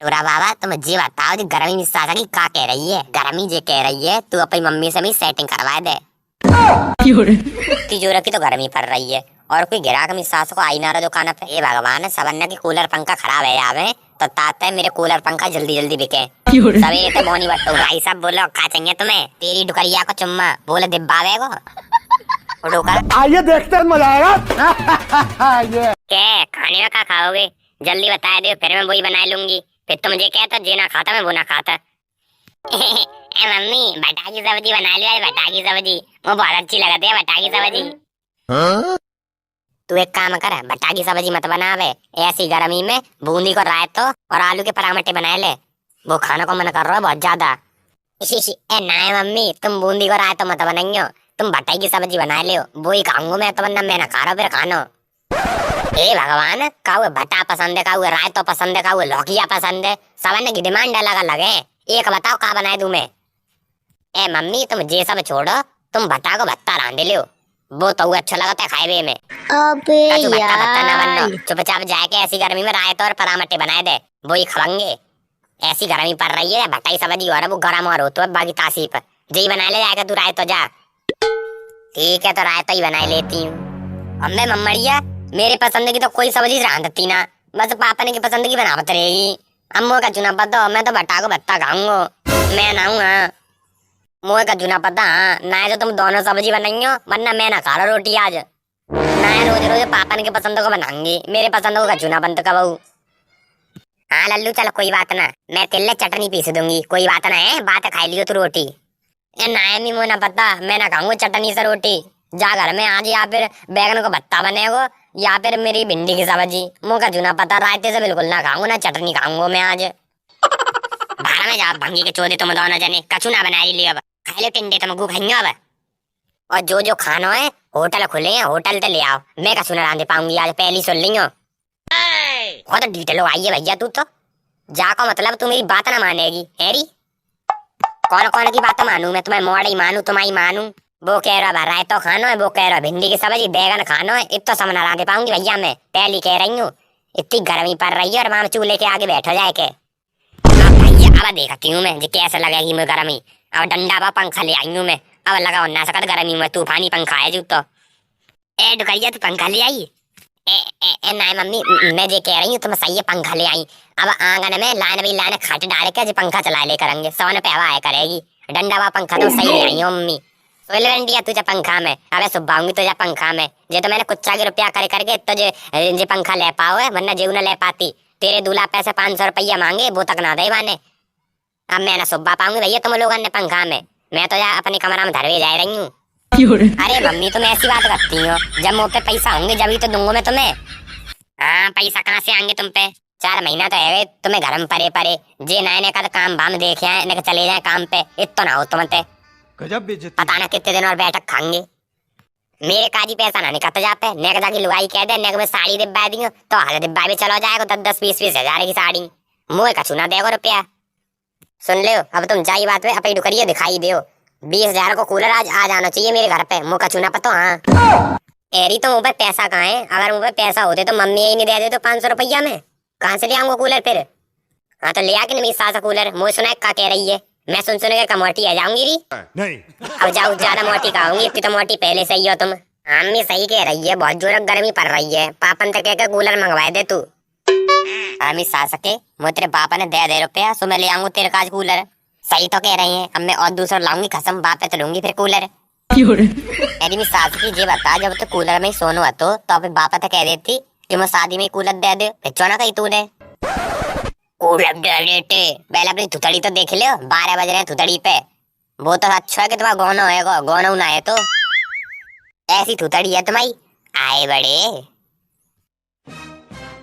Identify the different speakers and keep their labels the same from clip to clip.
Speaker 1: तोरा बाबा तुम जी बताओ जी गर्मी में सासा की का कह रही है। गर्मी जे कह रही है तू अपनी मम्मी से भी सेटिंग करवा दे। तिजोरी की तो गर्मी पड़ रही है और कोई ग्राहक मेरी सास को आई ना रहा दुकान पे। ये भगवान सबन्ना की कूलर पंखा खराब है जावे तो ताते मेरे कूलर पंखा जल्दी जल्दी बिके। सवेरे तो बोनी बट्टो भाई साहब बोलो का चाहिए तुम्हें। तेरी डुकरिया को चुम्मा बोले दिब्बावे को
Speaker 2: आइए देखते हैं मजा आएगा।
Speaker 1: क्या खाने में क्या खाओगे जल्दी बता दो फिर मैं वही बना लूंगी। फिर तुम मुझे कहता जे ना खाता मैं वो ना खाता। ए मम्मी बटा की सब्जी बना लिया। बटा की सब्जी वो बहुत अच्छी लगती है। बटा की सब्जी तू एक काम कर बटा की सब्जी मत बनावे। ऐसी गर्मी में बूंदी को रायतो और आलू के पराठे बना ले। वो खाने को मन कर रहा है बहुत ज्यादा। ए ना मम्मी तुम बूंदी को रायतो मत बनाइयो। तुम बटाई की सब्जी बना लियो वो ही खाऊंगा मैं तो वरना मैं ना खा रहा फिर खानो। ए भगवान काऊ भटा पसंद है काऊ रायतो पसंद है काऊ लौकिया पसंद है। सबने की डिमांड अलग अलग है। एक बताओ का बनाए दूं मैं। ए मम्मी तुम जे सब छोड़ो तुम भटा को भत्ता रांध लियो वो तो अच्छा लगता है खाए में।
Speaker 3: अबे
Speaker 1: यार चुपचाप जाके ऐसी गर्मी में रायतो और पराठे बनाए दे वो ही खाएंगे। ऐसी गर्मी पड़ रही है भटाई सब्जी और वो गरम और हो तो बाकी तासीफ जी बना ले जाएगा तू रायतो जा। ठीक है तो रायता ही बना लेती हूँ। अम्मे मम्मड़िया मेरे पसंद की तो कोई सब्जी रांधती ना बस पापा ने की पसंद की बनावत रहेगी। अम्मो का चुना पता मैं तो भट्टा को भत्ता खाऊंगा मैं ना हूँ। हाँ मोह का चुना पता हाँ ना तो तुम दोनों सब्जी बनाइयो वरना मैं ना खा रहा रोटी आज। ना रोज रोज पापा ने के पसंद को बनाऊंगी मेरे पसंद को चुना बंद कबू। हाँ लल्लू चलो कोई बात ना मैं तिल्ले चटनी पीस दूंगी कोई बात ना है बात खा लियो तू रोटी। नायमी मुझे ना पता मैं ना खाऊंगा चटनी से रोटी। जा घर में आज या फिर बैगन को भत्ता बनेगा या फिर मेरी भिंडी की सब्जी मुँह का चुना पता रायते से बिल्कुल ना खाऊंगा ना चटनी खाऊंगा मैं आज। बाहर में जा भंगी के चोदे तुम दोनों जने कछु ना बना लियो अब खा लो टिंडे तुम गु खाइयो अब। और जो जो खाना है होटल खुले हैं होटल से ले आओ मैं कछु ना रांधे पाऊंगी आज पहली सुन लियो। बहुत डिटेल आई है भैया तू तो जाको मतलब तू मेरी बात ना मानेगी हैरी। कौन कौन की बात मानू मैं तुम्हें मोड़ी मानू तुम्हारी मानू। वो कह रहा रायतो खानो है वो कह रहा भिंडी की सब्जी बैगन खानो है इतना समझ ना दे पाऊंगी भैया मैं पहली कह रही हूँ। इतनी गर्मी पड़ रही है और माम चूल्हे के आगे बैठो जाए के। अब भैया अब देखती हूँ मैं कैसे लगेगी मैं गर्मी। अब डंडा बा पंखा ले आई हूँ मैं अब लगाओ ना सकत गर्मी में तूफानी पंखा है जूतो। ए डुकरिया तू पंखा ले आई। ए ना मम्मी मैं जे कह रही हूँ तुम सही है पंखा ले आई। अब आंगन में लाइन भी लाइन खाट डाल के पंखा चला ले करेंगे सोने पे हवा आया करेगी। डंडा बा पंखा तो सही ले आई हो मम्मी। सोल रंडिया तुझे पंखा में अबे सुबाऊंगी तुझे पंखा में जे तो मैंने कुछ के रुपया कर करके तो जे पंखा ले पाओ है वरना जेऊ ना ले पाती। तेरे दूल्हा पैसे 500 रुपया मांगे वो तक ना दे माने। अब मैं ना सुबह पाऊंगी भैया तुम लोगों ने पंखा में मैं तो अपने कमरा में धरवे जा रही हूँ। अरे मम्मी तुम ऐसी बात करती हो जब मुँह पे पैसा होंगे जब ही तो दूंगा मैं तुम्हें। हाँ पैसा कहाँ से आएंगे तुम पे 4 महीना तो है तुम्हें घर में परे परे जे नए का तो काम भाम देखे आए इन्हें चले जाए काम पे इतना ना हो तुम पता ना कितने दिन और बैठक खाएंगे। मेरे काजी पैसा ना निकलता जाते नेक जाके लुगाई कह दे नेक में साड़ी दिब्बा दी तो हाल दिब्बा भी चलो जाएगा 10-20 हजार की साड़ी मुँह का छूना देगा रुपया। सुन लो अब तुम जाई बात में अपनी डुकरिया दिखाई दो 20,000 को कूलर आज आ जाना चाहिए मेरे घर पे मुँह का छूना पतो। हाँ एरी तो मुँह पे पैसा कहाँ है अगर मुँह पे पैसा होते तो मम्मी यही नहीं दे दे तो 500 रुपया में कहाँ से ले आऊंगा कूलर फिर। हाँ तो ले आके मेरी सास कूलर मुझे सुना क्या कह रही है मैं सुन के मोटी आ जाऊंगी री
Speaker 2: नहीं
Speaker 1: अब जाओ ज्यादा मोटी खाऊंगी इतनी तो मोटी पहले से ही हो तुम। अम्मी सही कह रही है बहुत जोर गर्मी पड़ रही है पापन तक कहकर कूलर मंगवाए दे तू। अम्मी सास के मुझे तेरे पापा ने दे रुपया सो मैं ले आऊंगा तेरे काज कूलर। सही तो कह रही है अब मैं और दूसरा लाऊंगी कसम बाप पे तो लूंगी फिर कूलर। अरे मेरी सास की जी बता जब तो कूलर में सोनो तो फिर बापा तो कह देती कि मैं शादी में कूलर दे दे फिर चौना कही तूने कूलर दे देते पहले अपनी थुतड़ी तो देख लो 12 बज रहे हैं थुतड़ी पे वो तो अच्छा है कि तुम्हारा गोनो है गोनो ना है तो ऐसी थुतड़ी है तुम्हारी आए बड़े।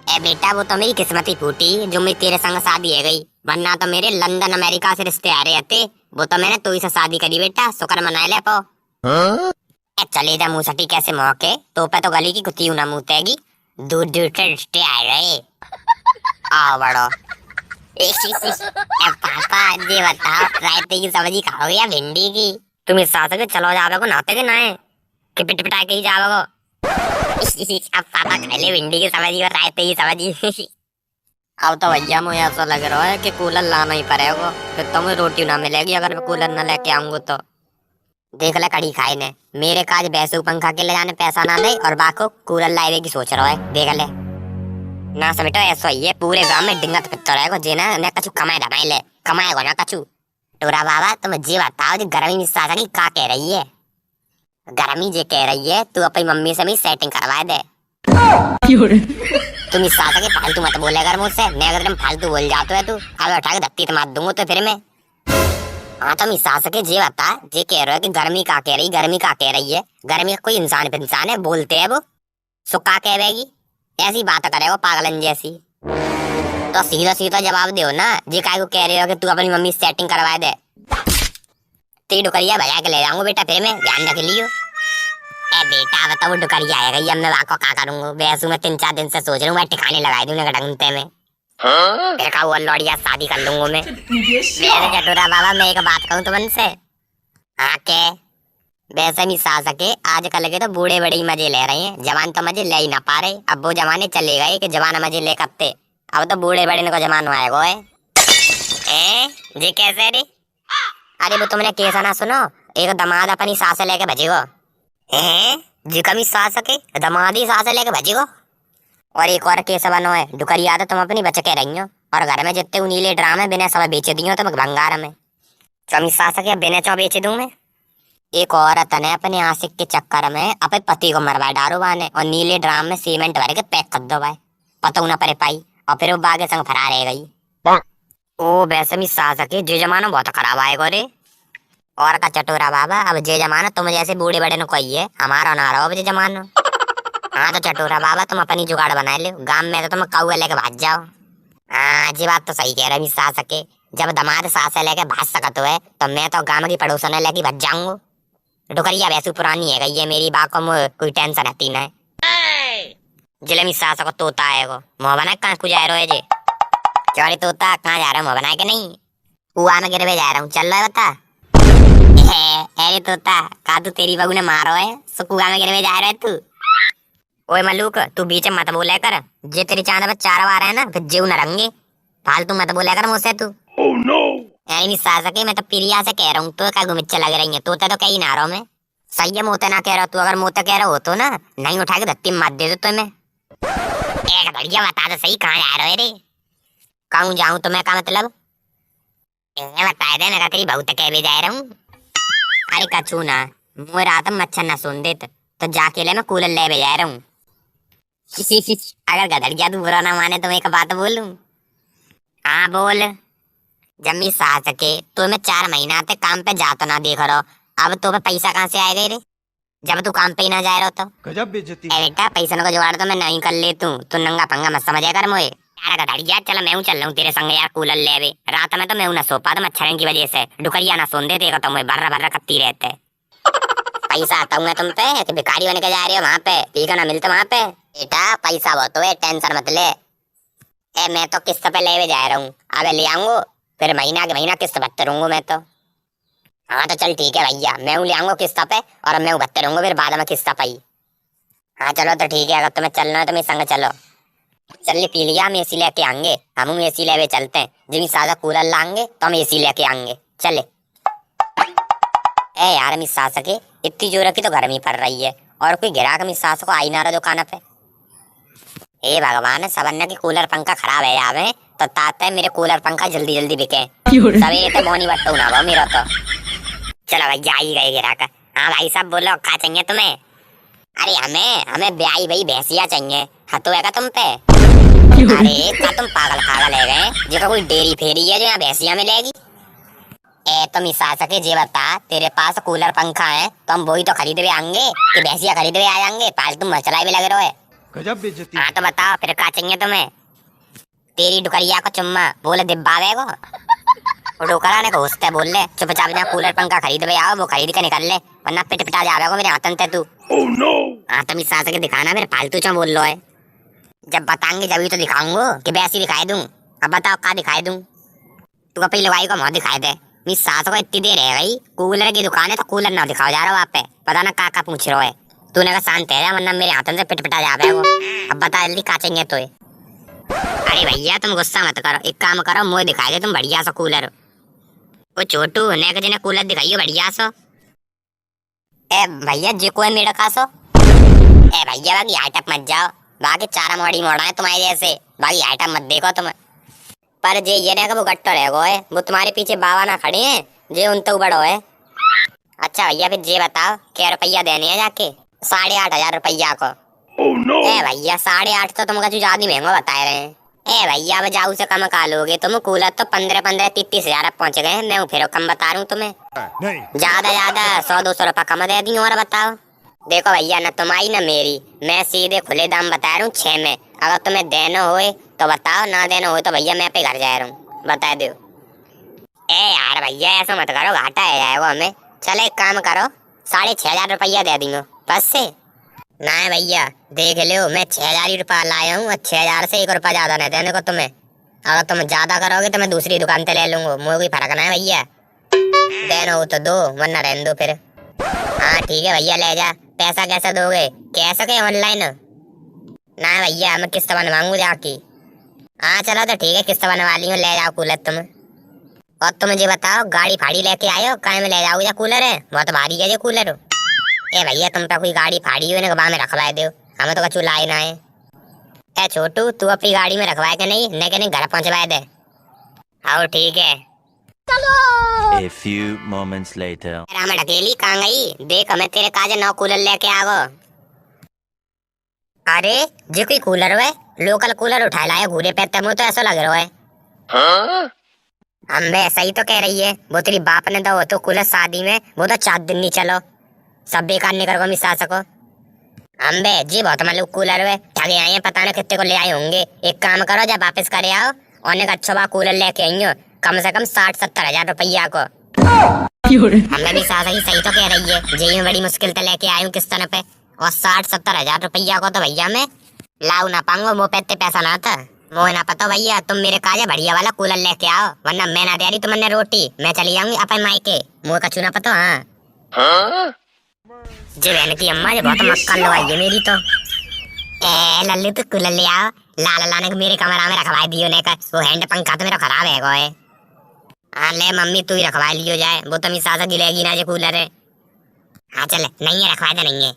Speaker 1: ए बेटा वो तो मेरी किस्मत ही फूटी जो मेरी तेरे संग शादी है गई वरना तो मेरे लंदन अमेरिका से रिश्ते आ रहे थे वो तो मैंने तू ही से शादी करी बेटा शुक्र मना ले पो। चले जा मुँह सटी कैसे मौके तो पे तो गली की कुत्ती ना मुँह तेगी दूर दूर से रिश्ते आ रहे आओ बड़ो। पापा जी बताओ रायते की सब्जी खाओगे या भिंडी की तुम इस साथ के चलो जावे को नाते के ना है कि पिट पिटा के ही जावे को। अब पापा खा ले भिंडी की सब्जी और रायते की सब्जी। अब तो भैया मुझे ऐसा लग रहा है कि कूलर लाना ही पड़ेगा, फिर तो मुझे रोटी ना मिलेगी अगर मैं कूलर ना लेके आऊंगा तो। देख ले कड़ी खाए ने, मेरे काज बैसू पंखा के ले जाने पैसा ना दे और बाको कूलर लाए की सोच रहा है। देख ले ना समेटो ऐसा ही है, पूरे गांव में डिंगत पित्तो रहेगा जेना ने कछु कमाए दमाए ले कमाएगा ना कछु। टोरा बाबा तुम जी बताओ जी गर्मी में सासा की का कह रही है? गर्मी जे कह रही है तू अपनी मम्मी से भी सेटिंग करवा दे। तुम इस सासा के फालतू मत बोले कर मुझसे, मैं अगर तुम फालतू बोल जाते है तू अब उठा के धत्ती तो मार दूंगा तो फिर मैं। हाँ तुम इस सासा के जे बता जे कह रहे हो कि गर्मी का कह रही, गर्मी का कह रही है। गर्मी का कोई इंसान है बोलते है वो सो का कहवेगी, ऐसी बात करेगा पागलन जैसी। तो सीधा सीधा जवाब दो ना, जे काय को कह रहे हो कि तू अपनी मम्मी सेटिंग करवा दे। तेरी डुकरिया भजा के ले जाऊंगा बेटा फिर मैं, ध्यान रख लियो। ए बेटा बता वो डुकरिया आएगा या मैं वाको का करूंगा? वैसे मैं 3-4 दिन से सोच रहा हूँ मैं ठिकाने लगा दूं ना ढंगते में। फिर का वो लौड़िया शादी कर लूंगा मैं। मेरे चटोरा बाबा मैं एक बात कहूँ तुमन से। हाँ के वैसे भी सा सके आजकल के तो बूढ़े बड़े ही मजे ले रहे हैं, जवान तो मजे ले ही ना पा रहे। अब वो जमाने चले गए कि जवान मजे ले करते, अब तो बूढ़े बड़े को जमाना आएगा है। जी कैसे रे? अरे वो तुमने कैसा ना सुनो, एक दमाद अपनी सास लेके भजेगो जी कभी सास के दमादी सास लेके भजेगो। और एक और केस बनो है डुकरिया तो तुम अपनी बच के रही हो और घर में जितने नीले ड्राम है बिना सब बेच दियो तुम भंगार में। चमी सास के बिना चौ बेच दूं मैं। एक औरत ने अपने आशिक के चक्कर में अपने पति को मरवा डारो बाने और नीले ड्राम में सीमेंट भर के पैक कर दो भाई, पता ना पड़े पाई और फिर वो बागे संग फरार रह गई। ओ वैसे भी सास के जो जमाना बहुत खराब आएगा रे। और का चटोरा बाबा अब जे जमाना तुम जैसे बूढ़े बड़े न कोई है, हमारा ना रहो अब जे जमाना। हाँ तो चटोरा बाबा तुम अपनी जुगाड़ बना लो, गांव में तो तुम कौआ लेके भाग जाओ। हाँ जी बात तो सही कह रहे सास के, जब दमाद सास लेके भाग सकत है तो मैं तो गांव की पड़ोसन लेके भाग जाऊंगा। डुकरिया वैसे पुरानी है ये मेरी बात को कोई टेंशन रहती ना है। जिले में सास को तोता आएगा मुँह बना कहाँ को जा रहे हो जे चौड़ी तोता कहाँ जा रहा है मुँह बना के? नहीं कुआ में गिरवे जा रहा हूँ, चल रहा है बता। अरे तोता का तू तेरी बहू ने मारो है सो कुआ में गिरवे जा रहा है तू? ओए मलूक तू बीच में मत बोले कर, जे तेरी चांद पे 4 बार है ना फिर जीव न रंगे, फालतू मत बोले कर मुझसे तू। oh, no. नहीं सास के मैं तो प्रिया से कह रहा हूँ, तो क्या गुमिच्चा लग रही है तोते तो कहीं ना रहा मैं। सही है मोते ना कह रहा तू, अगर मोते कह रहा हो तो ना नहीं उठा के धत्ती मार दे तो मैं। एक बढ़िया बता दो सही कहाँ जा रहे हो रे? कहूँ जाऊँ तो मैं का मतलब बता दे ना तेरी बहू तक कह जा रहा हूँ। अरे कछू ना मुझे रात में मच्छर ना सुन देत तो जाके ले मैं कूलर ले जा रहा हूँ। अगर गधड़ गया तू बुरा ना माने तो मैं एक बात बोलूं। हाँ बोल। जम्मी सास के तो मैं 4 महीना तक काम पे जाता ना देख रहा, अब तो पैसा कहाँ से आएगा रे जब तू काम पे ही ना जा रहा तो?
Speaker 2: गजब बेइज्जती।
Speaker 1: बेटा पैसा को जुगाड़ तो मैं नहीं कर ले तू नंगा पंगा मत समझे कर मुझे। यार गधड़ गया चल मैं चल रहा हूँ तेरे संग यार कूलर ले। रात में तो मैं ना सो पा तो मच्छरों की वजह से डुकरिया ना सोन देते तो मैं बर्रा बर्रा करती रहते। पैसा आता हूँ तुम पे कि भिखारी बन के जा रही हो वहाँ पे, पीका ना मिलता वहाँ पे? बेटा पैसा बहुत है टेंशन मत ले। मैं तो किस्त पे ले जा रहा हूँ, अब ले आऊंगा फिर महीना के महीना किस्त भरते रहूंगा मैं तो। हाँ तो चल ठीक है भैया मैं ले आऊंगा किस्त पे और मैं भरते रहूंगा फिर बाद में किस्त पाई। हाँ चलो तो ठीक है, अगर तुम्हें चलना है तो मेरे संग चलो। चल पी लिया हम एसी लेके आएंगे, हम एसी ले चलते हैं, जिन सादा कूलर लाएंगे तो हम एसी लेके आएंगे चले। ए यार मिस सास के इतनी जोर की तो गर्मी पड़ रही है और कोई ग्राहक मिस सास को आई ना रहा दुकान पे। ए भगवान सबन्ना की कूलर पंखा खराब है यार तो ताते मेरे कूलर पंखा जल्दी जल्दी बिके सवेरे तो मोनी बट्टू ना वो मेरा तो। चलो भैया आई गए ग्राहक। हाँ भाई साहब बोलो क्या चाहिए तुम्हें? अरे हमें ब्याई भाई भैंसिया चाहिए। हतो है का तुम पे? अरे क्या तुम पागल पागल है गए जो कोई डेयरी फेरी है जो यहाँ भैंसिया मिलेगी? ए तो मिसा सके जे बता तेरे पास कूलर पंखा है तो हम वही तो खरीदे आएंगे कि भैंसिया खरीदे आ जाएंगे? फालतू मचला भी लग रहा है।
Speaker 2: गजब बेइज्जती।
Speaker 1: हाँ तो बताओ फिर क्या चाहिए तुम्हें? तेरी डुकरिया को चुम्मा बोले दिब्बा वेगो डोकरा ने घोषते बोल ले चुपचाप जहाँ कूलर पंखा खरीद पे आओ वो खरीद के निकल ले वरना पिट पिटा जाएगा मेरे हाथन ते तू। oh, no. हाँ तो मिसा सके दिखाना मेरे फालतू चो बोल लो है, जब बताएंगे जब तो दिखाऊंगा कि वैसी दिखाई दूं। अब बताओ क्या दिखाई दूं? तू अपनी लुगाई को मुँह दिखाई दे। मिस सास को इतनी देर रह गई कूलर की दुकान है तो कूलर ना दिखाओ जा रहा वहाँ पे, पता ना का पूछ रहा है। तूने कहा शांत है वरना मेरे हाथन से पिट पिटा जाएगा। अब बता जल्दी क्या चाहिए तो? अरे भैया तुम गुस्सा मत करो, एक काम करो मुझे दिखाई दे तुम बढ़िया सा कूलर। वो छोटू ने के जने कूलर दिखाइयो बढ़िया सो। ए भैया जे कोई मेरा खासो। ए भैया बाकी आइटम मत जाओ, बाकी चारा मोड़ी मोड़ा है तुम्हारे जैसे, बाकी आइटम मत देखो तुम। पर जे ये ना वो गट्टो रह गो है, वो तुम्हारे पीछे बाबा ना खड़े हैं जे उन तो बड़ो है। अच्छा भैया फिर जे बताओ क्या रुपया देने हैं जाके? 8,500 रुपया को। oh, no. ए भैया 8,500 तो तुमका जो ज्यादा महंगा बता रहे हैं। ए भैया अब जाऊ से कम का लोगे तुम? कूलर तो 15-15 30 हजार पहुँच गए, मैं फिर कम बता रहा हूँ तुम्हें। ज्यादा 100-200 रुपया कम दे दी और बताओ। देखो भैया ना तुम्हारी ना मेरी, मैं सीधे खुले दाम बता रहा हूँ 6 में। अगर तुम्हें देना होए तो बताओ, ना देना हो तो भैया मैं पे घर जा रहा हूँ, बता दो। ए यार भैया ऐसा मत करो, घाटा है जाएगा हमें। चले एक काम करो 6,500 रुपया दे दूंगा बस से। ना भैया देख लो मैं 6,000 रुपया लाया हूँ और 6,000 से 1 रुपया ज्यादा नहीं देने को तुम्हें। अगर तुम ज्यादा करोगे तो मैं दूसरी दुकान से ले लूंगा, मुझे कोई फर्क ना है भैया। देना हो तो दो वरना रहने दो फिर। हाँ ठीक है भैया ले जा। पैसा कैसा दोगे, कैसे के ऑनलाइन? ना भैया मैं किस्त बनवाऊंगा जाके। हाँ चलो तो ठीक है किस्त बनवा ली हूँ, ले जाओ कूलर तुम। और तुम मुझे बताओ गाड़ी फाड़ी लेके आयो, काय में ले जाओगे या कूलर है? बहुत भारी है ये कूलर। ए भैया तुम तो कोई गाड़ी फाड़ी हुई ना में रखवाए दो, हमें तो कछु लाए ना है। ए छोटू तू अपनी गाड़ी में रखवाए के नहीं न के घर पहुंचवाए दे। हाँ ठीक है।
Speaker 3: A few moments later.
Speaker 1: हमें ढकेली कहाँ गई? देख हमें तेरे काजे 9 कूलर लेके आगो। अरे जी कोई कूलर है, लोकल कूलर उठा लाया घूरे पे, तब तो ऐसा लग रहा है। हाँ? अम्बे सही तो कह रही है, वो तेरी बाप ने दो तो कूलर शादी में वो तो 4 दिन नहीं चलो, सब बेकार निकल को मिसा सको। अम्बे जी बहुत मालूम कूलर है, ठगे आए हैं पता नहीं कितने को ले आए होंगे। एक काम करो जब वापस करे आओ और एक अच्छा बा कूलर लेके आई हो, कम से कम 60-70 हजार रुपया को। हमें भी सासा ही सही तो कह रही है, जी मैं बड़ी मुश्किल से लेके आई हूँ किस्त पे, और 60-70 हजार रुपया को तो भैया मैं लाऊ ना पाऊंगा, वो पे पैसा ना था। मोह ना पता भैया, तुम मेरे काजे बढ़िया वाला कूलर लेके आओ, वरना मैं ना दे रही तुमने रोटी, मैं चली जाऊंगी अपन मायके। मुँह कछु ना पता। हाँ जी बहन की अम्मा जी बहुत मक्का लगाई है मेरी तो। ए लल्लू तो कूलर ले आओ, लाला लाने को मेरे कमरा में रखवाई दियो ने का, वो हैंड पंखा तो मेरा खराब है गोए। हाँ ले मम्मी तू ही रखवा लियो जाए, वो तो मेरी सासा गिलेगी ना जो कूलर है। हाँ चल नहीं है रखवा दे, नहीं है।